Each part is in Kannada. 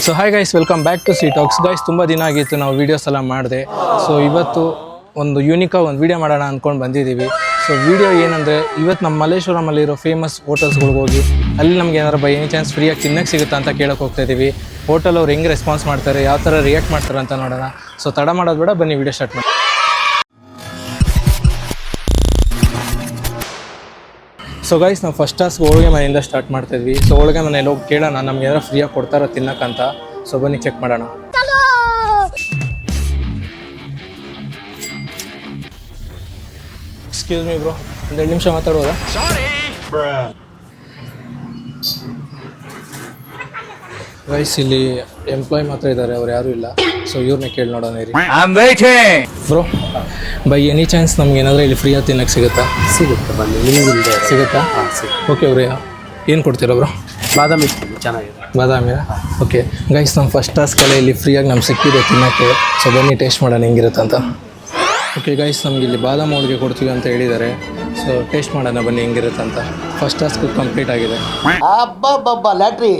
So hi guys, welcome back to C talks. Guys, ತುಂಬ ದಿನ ಆಗಿತ್ತು ನಾವು ವೀಡಿಯೋಸ್ ಎಲ್ಲ ಮಾಡಿದೆ. ಸೊ ಇವತ್ತು ಒಂದು ಯೂನಿಕಾಗಿ ಒಂದು ವೀಡಿಯೋ ಮಾಡೋಣ ಅಂದ್ಕೊಂಡು ಬಂದಿದ್ದೀವಿ. ಸೊ ವೀಡಿಯೋ ಏನಂದರೆ, ಇವತ್ತು ನಮ್ಮ ಮಲ್ಲೇಶ್ವರಮಲ್ಲಿರೋ ಫೇಮಸ್ ಹೋಟೆಲ್ಸ್ಗಳಿಗೆ ಹೋಗಿ ಅಲ್ಲಿ ನಮ್ಗೆ ಏನಾರು ಬೈ ಎನಿ ಚಾನ್ಸ್ ಫ್ರೀಯಾಗಿ ತಿನ್ನಕ್ಕೆ ಸಿಗುತ್ತಾ ಅಂತ ಕೇಳೋಕೆ ಹೋಗ್ತಾ ಇದ್ದೀವಿ. ಹೋಟೆಲ್ ಅವ್ರು ಹೆಂಗೆ ರೆಸ್ಪಾನ್ಸ್ ಮಾಡ್ತಾರೆ, ಯಾವ ಥರ ರಿಯಾಕ್ಟ್ ಮಾಡ್ತಾರೆ ಅಂತ ನೋಡೋಣ. ಸೊ ತಡ ಮಾಡೋದು ಬೇಡ, ಬನ್ನಿ ವೀಡಿಯೋ ಸ್ಟಾರ್ಟ್ ಮಾಡಿ. ಸೊ ಗೈಸ್, ನಾವು ಫಸ್ಟ್ ಟಾಸ್ಕ್ ಹೋಳಿಗೆ ಮನೆಯಿಂದ ಸ್ಟಾರ್ಟ್ ಮಾಡ್ತಾಯಿದ್ವಿ. ಸೊ ಹೋಳಿಗೆ ಮನೇಲಿ ಹೋಗಿ ಕೇಳೋಣ ನಮ್ಗೆ ಏನಾರು ಫ್ರೀಯಾಗಿ ಕೊಡ್ತಾರೋ ತಿನ್ನಕ್ಕಂತ. ಸೊ ಬನ್ನಿ ಚೆಕ್ ಮಾಡೋಣ. ಎಕ್ಸ್ಕ್ಯೂಸ್ ಮೀ ಬ್ರೋ, ಒಂದೆರಡು ನಿಮಿಷ ಮಾತಾಡ್ಬೋದಾ? ಗೈಸ್, ಇಲ್ಲಿ ಎಂಪ್ಲಾಯ್ ಮಾತ್ರ ಇದ್ದಾರೆ, ಅವ್ರು ಯಾರೂ ಇಲ್ಲ. ಸೊ ಇವ್ರನ್ನೇ ಕೇಳಿ ನೋಡೋಣ ರೀ. ಬ್ರೋ, ಬೈ ಎನಿ ಚಾನ್ಸ್ ನಮ್ಗೆ ಏನಾದರೂ ಇಲ್ಲಿ ಫ್ರೀಯಾಗಿ ತಿನ್ನಕ್ಕೆ ಸಿಗುತ್ತಾ? ಸಿಗುತ್ತೆ, ಬನ್ನಿ. ನಿಮಗಿಂದ ಸಿಗುತ್ತಾ? ಹಾಂ, ಸಿಗುತ್ತೆ. ಓಕೆ ಬ್ರೋ, ಏನು ಕೊಡ್ತೀರಾ ಬ್ರೋ? ಬಾದಾಮಿ ಚೆನ್ನಾಗಿದೆ. ಬಾದಾಮಿಯ? ಓಕೆ ಗೈಸ್, ನಮ್ಮ ಫಸ್ಟ್ ಟಾಸ್ಕಲ್ಲೇ ಇಲ್ಲಿ ಫ್ರೀಯಾಗಿ ನಮ್ಗೆ ಸಿಕ್ಕಿದೆ ತಿನ್ನೋಕ್ಕೆ. ಸೊ ಬನ್ನಿ ಟೇಸ್ಟ್ ಮಾಡೋಣ ಹೆಂಗಿರುತ್ತೆ ಅಂತ. ಓಕೆ ಗೈಸ್, ನಮ್ಗೆ ಇಲ್ಲಿ ಬಾದಾಮಿ ಹೋಳಿಗೆ ಕೊಡ್ತೀವಿ ಅಂತ ಹೇಳಿದ್ದಾರೆ. ಸೊ ಟೇಸ್ಟ್ ಮಾಡೋಣ ಬನ್ನಿ ಹೆಂಗಿರುತ್ತೆ ಅಂತ. ಫಸ್ಟ್ ಟಾಸ್ಕ್ ಕಂಪ್ಲೀಟ್ ಆಗಿದೆ. ಅಬ್ಬಬ್ಬಬ್ಬ, ಲ್ಯಾಟ್ರಿ.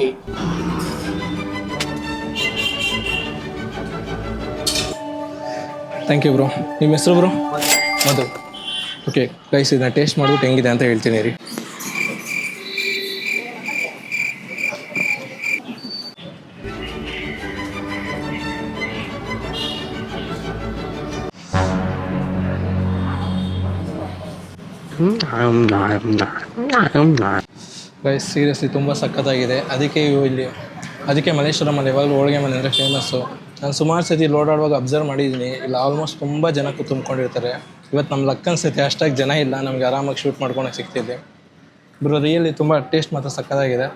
Thank you bro. ನಿಮ್ಮ ಹೆಸರು ಬ್ರೋ? ಮಧು. ಓಕೆ ಗೈಸ್, ಇದನ್ನ ಟೇಸ್ಟ್ ಮಾಡಿಬಿಟ್ಟು ಹೆಂಗಿದೆ ಅಂತ ಹೇಳ್ತೀನಿ ರೀ. ಗೈಸ್, ಸೀರಿಯಸ್ಲಿ ತುಂಬ ಸಖತ್ತಾಗಿದೆ. ಅದಕ್ಕೆ ಮಲ್ಲೇಶ್ವರಮಲ್ಲಿ ಯಾವಾಗಲೂ ಹೋಳಿಗೆ ಮನೆ ಅಂದರೆ ಫೇಮಸ್ಸು. ನಾನು ಸುಮಾರು ಸತಿ ಓಡಾಡುವಾಗ ಅಬ್ಸರ್ವ್ ಮಾಡಿದ್ದೀನಿ, ಇಲ್ಲಿ ಆಲ್ಮೋಸ್ಟ್ ತುಂಬ ಜನ ತುಂಬಿಕೊಂಡಿರ್ತಾರೆ. ಇವತ್ತು ನಮ್ಮ ಲಕ್ ಅನ್ಸುತ್ತೆ, ಅಷ್ಟಾಗಿ ಜನ ಇಲ್ಲ, ನಮಗೆ ಆರಾಮಾಗಿ ಶೂಟ್ ಮಾಡ್ಕೊಳಕ್ಕೆ ಸಿಗ್ತಿದೆ. ಬ್ರೋ, ರಿಯಲಿ ತುಂಬ ಟೇಸ್ಟ್ ಮಾತ್ರ ಸಖತ್ತಾಗಿದೆ.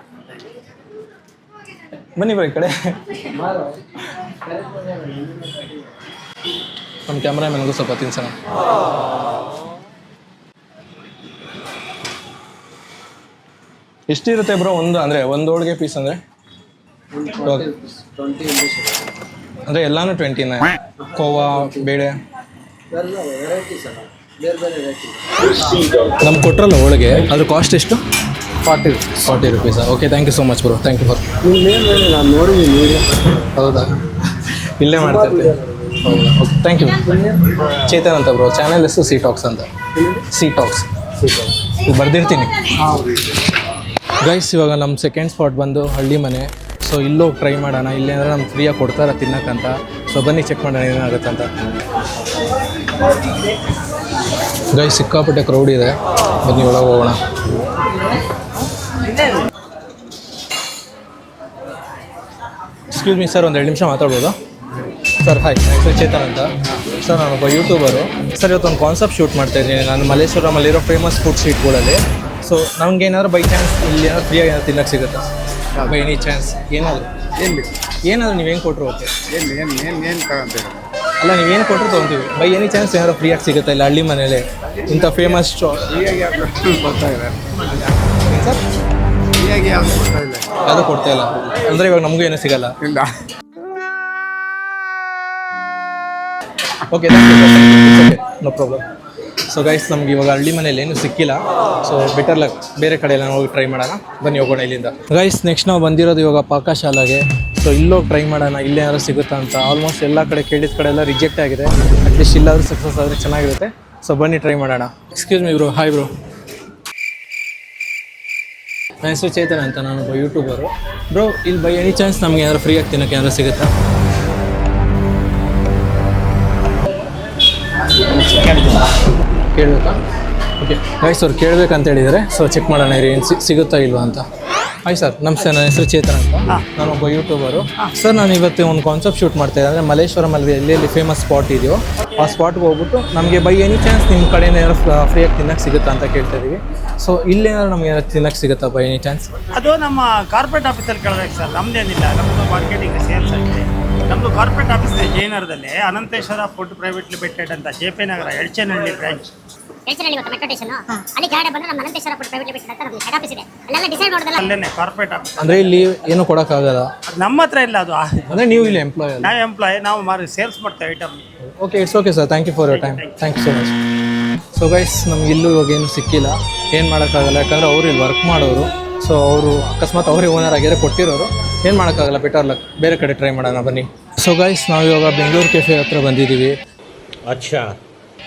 ಬನ್ನಿ ಬರೋ ಈ ಕಡೆ. ನಮ್ಮ ಕ್ಯಾಮ್ರಾಮನ್ಗೂ ಸ್ವಲ್ಪ ತಿನ್ಸೋಣ. ಎಷ್ಟಿರುತ್ತೆ ಬ್ರೋ ಒಂದು ಹೋಳಿಗೆ ಪೀಸ್ ಅಂದರೆ? ಅಂದರೆ ಎಲ್ಲಾನು 20ನೇ? ಕೋವಾ, ಬೇಳೆ ನಮ್ಗೆ ಕೊಟ್ರಲ್ಲ ಹೋಳಿಗೆ, ಅದ್ರ ಕಾಸ್ಟ್ ಎಷ್ಟು? 40 ರುಪೀಸಾ? Okay, thank you so much bro. Thank you for. ನಾನು ನೋಡಿದ್ದೀನಿ. ಹೌದಾ? ಇಲ್ಲೇ ಮಾಡ್ತಾ ಇರ್ತೀವಿ. ಹೌದಾ? Okay, thank you. ಚೇತನ್ ಅಂತ ಬ್ರೋ, ಚಾನಲ್ ಹೆಸರು ಸಿ ಟಾಕ್ಸ್ ಅಂತ. ಸಿ ಟಾಕ್ಸ್ ಬರ್ದಿರ್ತೀನಿ. ಗೈಸ್, ಇವಾಗ ನಮ್ಮ ಸೆಕೆಂಡ್ ಸ್ಪಾಟ್ ಬಂದು ಹಳ್ಳಿ ಮನೆ. ಸೊ ಇಲ್ಲೋಗಿ ಟ್ರೈ ಮಾಡೋಣ, ಇಲ್ಲೇನಾದ್ರೆ ನಮ್ಗೆ ಫ್ರೀಯಾಗಿ ಕೊಡ್ತಾರೆ ತಿನ್ನಕ್ಕಂತ. ಸೊ ಬನ್ನಿ ಚೆಕ್ ಮಾಡೋಣ ಏನಾಗುತ್ತೆ ಅಂತ. ಗೈಸ್, ಸಿಕ್ಕಾಪಟ್ಟೆ ಕ್ರೌಡ್ ಇದೆ, ಬನ್ನಿ ಒಳಗೆ ಹೋಗೋಣ. ಎಕ್ಸ್ಕ್ಯೂಸ್ ಮೀ ಸರ್, ಒಂದು 2 ನಿಮಿಷ ಮಾತಾಡ್ಬೋದಾ? ಸರ್ ಹಾಯ್, ಹೆಸರು ಚೇತನ್ ಅಂತ ಸರ್. ನಾನೊಬ್ಬ ಯೂಟ್ಯೂಬರು ಸರ್. ಇವತ್ತೊಂದು ಕಾನ್ಸೆಪ್ಟ್ ಶೂಟ್ ಮಾಡ್ತಾಯಿದ್ದೀನಿ ನಾನು ಮಲ್ಲೇಶ್ವರಮಲ್ಲಿರೋ ಫೇಮಸ್ ಫುಡ್ ಸ್ಟ್ರೀಟ್ಗಳಲ್ಲಿ. ಸೊ ನಮ್ಗೆ ಏನಾದರೂ ಬೈ ಚಾನ್ಸ್ ಇಲ್ಲಿ ಏನಾದ್ರು ಫ್ರೀಯಾಗಿ ಏನಾದ್ರು ತಿನ್ನಕ್ಕೆ ಸಿಗುತ್ತಾ? ಬೈ ಎನಿ ಚಾನ್ಸ್ ಏನಾದರೂ ನೀವು ಹೆಂಗೆ ಕೊಟ್ಟರು ಓಕೆ. ಏನು ತಗೊಂತೀರ? ಅಲ್ಲ, ನೀವೇನು ಕೊಟ್ಟರು ತೊಗೊತೀವಿ. ಬೈ ಎನಿ ಚಾನ್ಸ್ ಏನಾದ್ರು ಫ್ರೀಯಾಗಿ ಸಿಗುತ್ತಾ ಇಲ್ಲ ಹಳ್ಳಿ ಮನೇಲಿ ಇಂಥ ಫೇಮಸ್ ಬರ್ತಾ ಇದೆ ಸರ್? ಫ್ರೀಯಾಗಿ ಯಾವುದು ಬರ್ತಾ ಇಲ್ಲ. ಅದು ಕೊಡ್ತಾ ಇಲ್ಲ ಅಂದರೆ ಇವಾಗ ನಮಗೂ ಏನೂ ಸಿಗಲ್ಲ. ಇಲ್ಲ. Okay, no problem. So guys, ನಮ್ಗೆ ಇವಾಗ ಹಳ್ಳಿ ಮನೇಲಿ ಏನೂ ಸಿಕ್ಕಿಲ್ಲ. ಸೊ ಬೆಟರ್ ಲಕ್, ಬೇರೆ ಕಡೆ ಎಲ್ಲ ಹೋಗಿ ಟ್ರೈ ಮಾಡೋಣ. ಬನ್ನಿ ಹೋಗೋಣ ಇಲ್ಲಿಂದ. ಗೈಸ್, ನೆಕ್ಸ್ಟ್ ನಾವು ಬಂದಿರೋದು ಇವಾಗ ಪಾಕಶಾಲೆಗೆ. ಸೊ ಇಲ್ಲೋಗಿ ಟ್ರೈ ಮಾಡೋಣ, ಇಲ್ಲೇ ಏನಾದ್ರು ಸಿಗುತ್ತಾ ಅಂತ. ಆಲ್ಮೋಸ್ಟ್ ಎಲ್ಲ ಕಡೆ ಕೇಳಿದ ಕಡೆ ಎಲ್ಲ ರಿಜೆಕ್ಟ್ ಆಗಿದೆ. ಅಟ್ಲೀಸ್ಟ್ ಇಲ್ಲಾದರೂ ಸಕ್ಸಸ್ ಆದರೆ ಚೆನ್ನಾಗಿರುತ್ತೆ. ಸೊ ಬನ್ನಿ ಟ್ರೈ ಮಾಡೋಣ. Excuse me bro. Hi bro, ನನ್ನ ಹೆಸರು ಚೇತನ್ ಅಂತ, ನಾನೊಬ್ಬ ಯೂಟ್ಯೂಬರು. ಬ್ರೋ, ಇಲ್ಲಿ ಬೈ ಎನಿ ಚಾನ್ಸ್ ನಮ್ಗೆ ಏನಾದ್ರು ಫ್ರೀಯಾಗಿ ತಿನ್ನೋಕ್ಕೆ ಏನಾದ್ರು ಸಿಗುತ್ತಾ? ಕೇಳಬೇಕಾ? ಓಕೆ ಗೈಸ್, ಅವ್ರು ಕೇಳಬೇಕಂತ ಹೇಳಿದರೆ. ಸೊ ಚೆಕ್ ಮಾಡೋಣ ಇರಿ, ಏನು ಸಿಗುತ್ತಾ ಇಲ್ವಾ ಅಂತ. ಹಾಯ್ ಸರ್, ನಮಸ್ತೆ. ನನ್ನ ಹೆಸರು ಚೇತನ್ ಅಂತ, ನಾನೊಬ್ಬ ಯೂಟ್ಯೂಬರು. ಸರ್, ನಾನು ಇವತ್ತು ಒಂದು ಕಾನ್ಸೆಪ್ಟ್ ಶೂಟ್ ಮಾಡ್ತಾಯಿದ್ದೆ. ಅಂದರೆ ಮಲ್ಲೇಶ್ವರಮಲ್ಲಿ ಎಲ್ಲೆಲ್ಲಿ ಫೇಮಸ್ ಸ್ಪಾಟ್ ಇದೆಯೋ ಆ ಸ್ಪಾಟ್ಗೆ ಹೋಗ್ಬಿಟ್ಟು ನಮಗೆ ಬೈ ಎನಿ ಚಾನ್ಸ್ ನಿಮ್ಮ ಕಡೆಯಿಂದ ಏನಾದ್ರು ಫ್ರೀಯಾಗಿ ತಿನ್ನಕ್ಕೆ ಸಿಗುತ್ತಾ ಅಂತ ಕೇಳ್ತಾ ಇದ್ದೀವಿ. ಸೊ ಇಲ್ಲೇನಾದ್ರು ನಮ್ಗೆ ಏನಾದ್ರು ತಿನ್ನಕ್ಕೆ ಸಿಗುತ್ತಾ ಬೈ ಎನಿ ಚಾನ್ಸ್? ಅದು ನಮ್ಮ ಕಾರ್ಪೊರೇಟ್ ಆಫೀಸಲ್ಲಿ ಕೇಳಬೇಕು ಸರ್, ನಮ್ಮದೇನಿಲ್ಲ. ನಮ್ಮದು ಮಾರ್ಕೆಟಿಂಗ್ ಸೇಲ್ಸ್ ಆಗಿದೆ. ನಮ್ಮದು ಕಾರ್ಪೊರೇಟ್ ಆಫೀಸ್ ಜಯನಗರದಲ್ಲಿ ಅನಂತೇಶ್ವರ ಫುಡ್ ಪ್ರೈವೇಟ್ ಲಿಮಿಟೆಡ್ ಅಂತ, JP ನಗರ ಎಳ್ಚೇನಹಳ್ಳಿ ಬ್ರಾಂಚ್. ಎಳ್ಚೇನಹಳ್ಳಿ ಗೊತ್ತಾ ಮೆಟ್ರೋ ಸ್ಟೇಷನ್? ಅಲ್ಲಿ ಕೆಳಗಡೆ ಬಂದ್ರೆ ನಮ್ಮ ಅನಂತೇಶ್ವರ ಫುಡ್ ಪ್ರೈವೇಟ್ ಲಿಮಿಟೆಡ್ ಅಂತ ನಮ್ಮ ಹೆಡ್ ಆಫೀಸ್ ಇದೆ. ಅಲ್ಲೆಲ್ಲ ಡಿಸೈಡ್ ಮಾಡೋದಲ್ಲ ಅಲ್ಲೇನೆ ಕಾರ್ಪೊರೇಟ್ ಆಫೀಸ್. ಅಂದರೆ ಇಲ್ಲಿ ಏನು ಕೊಡೋಕ್ಕಾಗಲ್ಲ? ನಮ್ಮ ಹತ್ರ ಇಲ್ಲ ಅದು. ಅಂದರೆ ನೀವು ಇಲ್ಲಿ ಎಂಪ್ಲಾಯ್ ಅಲ್ಲ? ನಾವು ಎಂಪ್ಲಾಯ್, ನಾವು ಸೇಲ್ಸ್ ಮಾಡ್ತೇವೆ item. Okay, it's okay sir. Thank you for your time. Thank you so much. So guys, ನಮ್ಗೆ ಇಲ್ಲೂ ಇವಾಗ ಏನು ಸಿಕ್ಕಿಲ್ಲ, ಏನು ಮಾಡೋಕ್ಕಾಗಲ್ಲ. ಯಾಕಂದರೆ ಅವ್ರು ಇಲ್ಲಿ ವರ್ಕ್ ಮಾಡೋರು. ಸೊ ಅವರು ಅಕಸ್ಮಾತ್ ಅವರೇ ಓನರ್ ಆಗಿದ್ರೆ ಕೊಟ್ಟಿರೋರು, ಏನು ಮಾಡೋಕ್ಕಾಗಲ್ಲ, ಬೆಟರ್ ಲಕ್, ಬೇರೆ ಕಡೆ ಟ್ರೈ ಮಾಡೋಣ ಬನ್ನಿ. ಸೊ ಗೈಸ್ ನಾವು ಇವಾಗ ಬೆಂಗಳೂರು ಕೆಫೆ ಹತ್ರ ಬಂದಿದ್ದೀವಿ.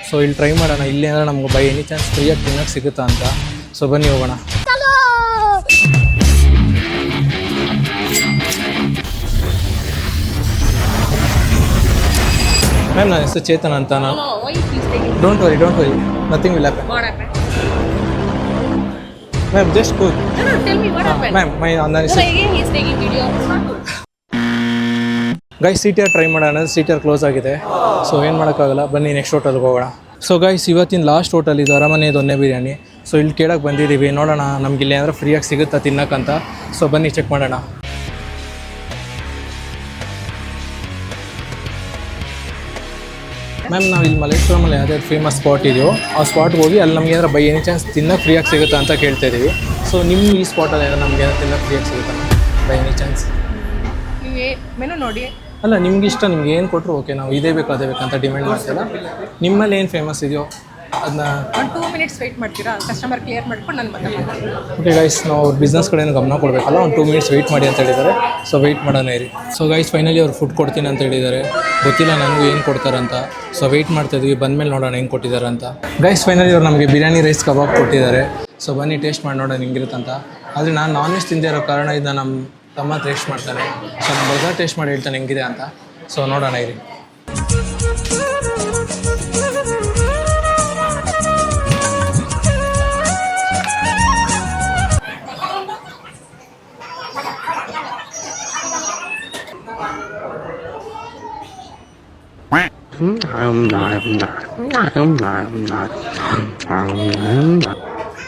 ಸೊ ಇಲ್ಲಿ ಟ್ರೈ ಮಾಡೋಣ, ಇಲ್ಲೇನಾದ್ರೆ ನಮ್ಗೆ ಬೈ ಎನಿ ಚಾನ್ಸ್ ಫ್ರೀಯಾಗಿ ತಿನ್ನೋಕ್ಕೆ ಸಿಗುತ್ತಾ ಅಂತ. ಸೊ ಬನ್ನಿ ಹೋಗೋಣ. ಮ್ಯಾಮ್ ನನ್ನ ಹೆಸರು ಚೇತನ್ ಅಂತ. ನಾನು don't worry nothing will happen ma'am, just cool. Ma'am ನನ್ನ ಹೆಸರು ಗೈಸ್. CTR ಟ್ರೈ ಮಾಡೋಣ, CTR ಕ್ಲೋಸ್ ಆಗಿದೆ. ಸೊ ಏನು ಮಾಡೋಕ್ಕಾಗಲ್ಲ, ಬನ್ನಿ ನೆಕ್ಸ್ಟ್ ಹೋಟೆಲ್ಗೆ ಹೋಗೋಣ. ಸೊ ಗೈಸ್ ಇವತ್ತಿನ ಲಾಸ್ಟ್ ಹೋಟೆಲ್ ಇದು ಅರಮನೆ ದೊನ್ನೆ ಬಿರಿಯಾನಿ. ಸೊ ಇಲ್ಲಿ ಕೇಳಕ್ಕೆ ಬಂದಿದ್ದೀವಿ, ನೋಡೋಣ ನಮ್ಗೆ ಇಲ್ಲಿ ಏನಾದರೂ ಫ್ರೀಯಾಗಿ ಸಿಗುತ್ತಾ ತಿನ್ನೋಕ್ಕಂತ. ಸೊ ಬನ್ನಿ ಚೆಕ್ ಮಾಡೋಣ. ಮ್ಯಾಮ್ ನಾವು ಇಲ್ಲಿ ಮಲ್ಲೇಶ್ವರಮಲ್ಲಿ ಯಾವುದಾದ್ರು ಫೇಮಸ್ ಸ್ಪಾಟ್ ಇದೆಯೋ ಆ ಸ್ಪಾಟ್ಗೆ ಹೋಗಿ ಅಲ್ಲಿ ನಮ್ಗೆ ಏನಾದ್ರು ಬೈ ಎನಿ ಚಾನ್ಸ್ ತಿನ್ನೋಕ್ಕೆ ಫ್ರೀಯಾಗಿ ಸಿಗುತ್ತಾ ಅಂತ ಕೇಳ್ತಾ ಇದ್ದೀವಿ. ಸೊ ನಿಮ್ಮ ಈ ಸ್ಪಾಟಲ್ಲಿ ಏನಾದ್ರು ನಮ್ಗೆ ಏನಾದ್ರು ತಿನ್ನೋಕ್ಕೆ ಫ್ರೀಯಾಗಿ ಸಿಗುತ್ತಾ ಬೈ ಎನಿ ಚಾನ್ಸ್? ನೀವು ಮೆನು ನೋಡಿ. ಅಲ್ಲ ನಿಮ್ಗೆ ಇಷ್ಟ, ನಿಮ್ಗೆ ಏನು ಕೊಟ್ಟರು ಓಕೆ, ನಾವು ಇದೇ ಬೇಕು ಅದೇ ಬೇಕಂತ ಡಿಮ್ಯಾಂಡ್ ಮಾಡ್ತೀರಾ. ನಿಮ್ಮಲ್ಲಿ ಏನು ಫೇಮಸ್ ಇದೆಯೋ ಅದನ್ನ ಒಂದು 2 ಮಿನಿಟ್ಸ್ ವೆಯ್ಟ್ ಮಾಡ್ತೀರಾ? ಕಸ್ಟಮರ್ ಕ್ಲಿಯರ್ ಮಾಡ್ಕೊಂಡು ನಾನು ಬಂದೆ. ಓಕೆ ಗೈಸ್, ನಾವು ಅವ್ರ ಬಿಸ್ನೆಸ್ ಕಡೆಯಿಂದ ಗಮನ ಕೊಡಬೇಕಲ್ಲ, ಒಂದು 2 ಮಿನಿಟ್ಸ್ ವೆಯ್ಟ್ ಮಾಡಿ ಅಂತ ಹೇಳಿದ್ದಾರೆ. ಸೊ ವೆಯ್ಟ್ ಮಾಡೋಣ ಇರಿ. ಸೊ ಗೈಸ್ ಫೈನಲಿ ಅವ್ರು ಫುಡ್ ಕೊಡ್ತೀನಿ ಅಂತ ಹೇಳಿದ್ದಾರೆ. ಗೊತ್ತಿಲ್ಲ ನನಗೂ ಏನು ಕೊಡ್ತಾರಂತ. ಸೊ ವೆಯ್ಟ್ ಮಾಡ್ತಾಯಿದ್ವಿ, ಬಂದಮೇಲೆ ನೋಡೋಣ ಹೆಂಗೆ ಕೊಟ್ಟಿದ್ದಾರೆ ಅಂತ. ಗೈಸ್ ಫೈನಲಿ ಅವ್ರು ನಮಗೆ ಬಿರಿಯಾನಿ ರೈಸ್ ಕಬಾಬ್ ಕೊಟ್ಟಿದ್ದಾರೆ. ಸೊ ಬನ್ನಿ ಟೇಸ್ಟ್ ಮಾಡಿ ನೋಡೋಣ ಹೆಂಗಿರುತ್ತಂತ. ಆದರೆ ನಾನು ನಾನ್ ವೆಜ್ ತಿಂದೇ ಇರೋ ಕಾರಣ ಇದನ್ನ ನಮ್ಮ ತಮ್ಮ ಟೇಸ್ಟ್ ಮಾಡ್ತಾನೆ. ಸೊ ನಮ್ಮ ಬರ್ಗರ್ ಟೇಸ್ಟ್ ಮಾಡಿ ಹೇಳ್ತಾನೆ ಹೆಂಗಿದೆ ಅಂತ. ಸೊ ನೋಡೋಣ ಇರಿ.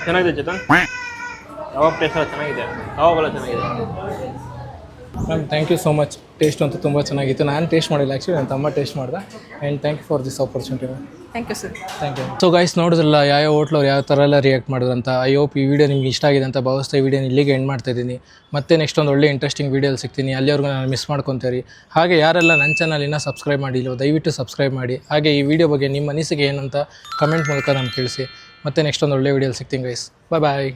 ಚೆನ್ನಾಗಿದೆ ಚೇತನ್, ಕಬಾಬ್ ಟೇಸ್ಟ್ ಚೆನ್ನಾಗಿದೆ, ಕಬಾಬ್ ಎಲ್ಲ ಚೆನ್ನಾಗಿದೆ. Ma'am thank you so much. Taste ಅಂತೂ ತುಂಬ ಚೆನ್ನಾಗಿತ್ತು. ನಾನು ಟೇಸ್ಟ್ ಮಾಡಿಲ್ಲ ಆ್ಯಕ್ಚುಲಿ, ನನ್ನ ತಮ್ಮ ಟೇಸ್ಟ್ ಮಾಡಿದೆ. And thank you for this opportunity ma'am. Thank you sir. Thank you. So guys ನೋಡಿದ್ರಲ್ಲ ಯಾವ ಹೋಟ್ಲವ್ರು ಯಾವ ಥರ ಎಲ್ಲ ರಿಯಾಕ್ಟ್ ಮಾಡಿದ್ರಂತ. ಐ ಹೋಪ್ ಈ ವಿಡಿಯೋ ನಿಮ್ಗೆ ಇಷ್ಟ ಆಗಿದೆ ಅಂತ ಭಾವಿಸ್ತಾ ಈ ವಿಡಿಯೋನ ಇಲ್ಲಿಗೆ ಎಂಡ್ ಮಾಡ್ತಾ ಇದ್ದೀನಿ. ಮತ್ತೆ ನೆಕ್ಸ್ಟ್ ಒಂದು ಒಳ್ಳೆ ಇಂಟ್ರೆಸ್ಟಿಂಗ್ ವೀಡಿಯೋಲಿ ಸಿಗ್ತೀನಿ. ಅಲ್ಲಿವರೆಗೂ ನಾನು ಮಿಸ್ ಮಾಡ್ಕೊತೀರಿ. ಹಾಗೆ ಯಾರೆಲ್ಲ ನನ್ನ ಚಾನಲಿನ ಸಬ್ಸ್ಕ್ರೈಬ್ ಮಾಡಿಲ್ಲ ದಯವಿಟ್ಟು ಸಬ್ಸ್ಕ್ರೈಬ್ ಮಾಡಿ. ಹಾಗೆ ಈ ವಿಡಿಯೋ ಬಗ್ಗೆ ನಿಮ್ಮ ಅನಿಸಿಕೆ ಏನಂತ ಕಮೆಂಟ್ ಮೂಲಕ ನಮ್ಗೆ ತಿಳಿಸಿ. ಮತ್ತೆ ನೆಕ್ಸ್ಟ್ ಒಂದು ಒಳ್ಳೆ ವೀಡಿಯೋಲಿ ಸಿಗ್ತೀನಿ ಗೈಸ್. ಬಾಯ್.